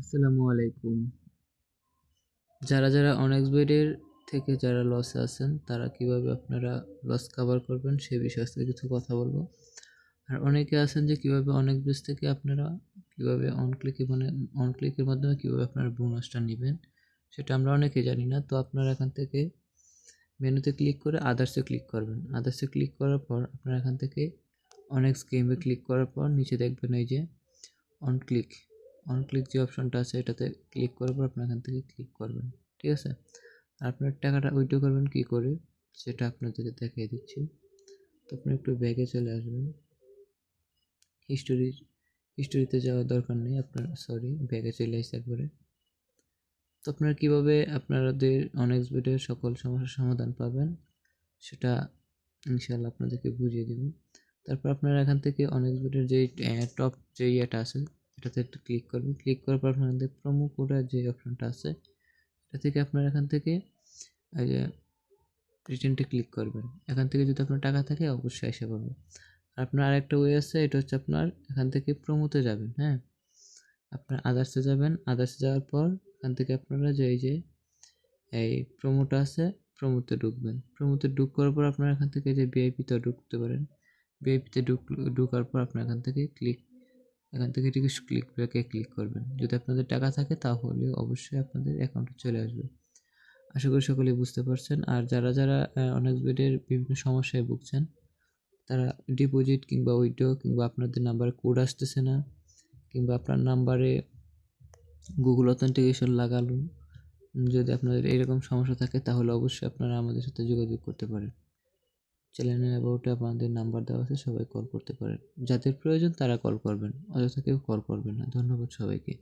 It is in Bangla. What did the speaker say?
আসসালামু আলাইকুম। যারা অনেক্সবেডের থেকে যারা লসে আছেন তারা কিভাবে আপনারা লস কাভার করবেন সে বিষয়ে আজকে কিছু কথা বলবো। আর অনেকে আছেন যে কিভাবে অনেক্সবেজ থেকে আপনারা কিভাবে অন ক্লিকের মাধ্যমে কিভাবে আপনারা বোনাসটা নেবেন সেটা আমরা অনেকেই জানি না। তো আপনারা এখান থেকে মেনুতে ক্লিক করে আদার্সে ক্লিক করবেন। আদার্সে ক্লিক করার পর আপনারা এখান থেকে অনেক্স গেমে ক্লিক করার পর নিচে দেখবেন এই যে অন ক্লিক যে অপশনটা আছে এটাতে ক্লিক করার পর আপনার এখান থেকে ক্লিক করবেন। ঠিক আছে, আর আপনার টাকাটা উইথড্র করবেন কি করে সেটা আপনাদেরকে দেখিয়ে দিচ্ছি। তো আপনি একটু ব্যাগে চলে আসবেন। হিস্টোরিতে যাওয়ার দরকার নেই আপনার, সরি, ব্যাগে চলে আসছে একবারে। তো আপনারা কীভাবে আপনাদের অনেক্সবেডের সকল সমস্যার সমাধান পাবেন সেটা ইনশাআল্লাহ আপনাদেরকে বুঝিয়ে দেব। তারপর আপনারা এখান থেকে অনেক্সবেডের যেই টপ যে ইয়েটা আছে এটাতে একটু ক্লিক করবেন। ক্লিক করার পর আপনাদের প্রোমো কোডের যে অপশনটা আছে এটা থেকে আপনারা এখান থেকে এই যে রিটার্নটা ক্লিক করবেন। এখান থেকে যদি আপনার টাকা থাকে অবশ্যই এসে পাবে। আর আপনার আরেকটা ওয়ে আছে, এটা হচ্ছে আপনার এখান থেকে প্রোমোতে যাবেন। হ্যাঁ, আপনার আদার্সে যাবেন। আদার্সে যাওয়ার পর এখান থেকে আপনারা যে এই প্রোমোটা আছে প্রোমোতে ঢুকবেন। প্রোমোতে ঢুকার পর আপনারা এখান থেকে যে ভিআইপিতে ঢুকতে পারেন। ভিআইপিতে ঢুকার পর আপনার এখান থেকে ব্যাকে ক্লিক করবেন। যদি আপনাদের টাকা থাকে তাহলে অবশ্যই আপনাদের অ্যাকাউন্টে চলে আসবে। আশা করি সকলেই বুঝতে পারছেন। আর যারা অনেক্সবেডের বিভিন্ন সমস্যায় ভুগছেন তারা ডিপোজিট কিংবা উইথড্র কিংবা আপনাদের নাম্বারে কোড আসতেছে না কিংবা আপনার নাম্বারে গুগল অথেন্টিকেশন লাগালো, যদি আপনাদের এরকম সমস্যা থাকে তাহলে অবশ্যই আপনারা আমাদের সাথে যোগাযোগ করতে পারেন। চ্যানেলের অ্যাবাউটে আপনাদের নাম্বার দেওয়া আছে, সবাই কল করতে পারেন। যাদের প্রয়োজন তারা কল করবেন, অযথা কেউ কল করবেন না। ধন্যবাদ সবাইকে।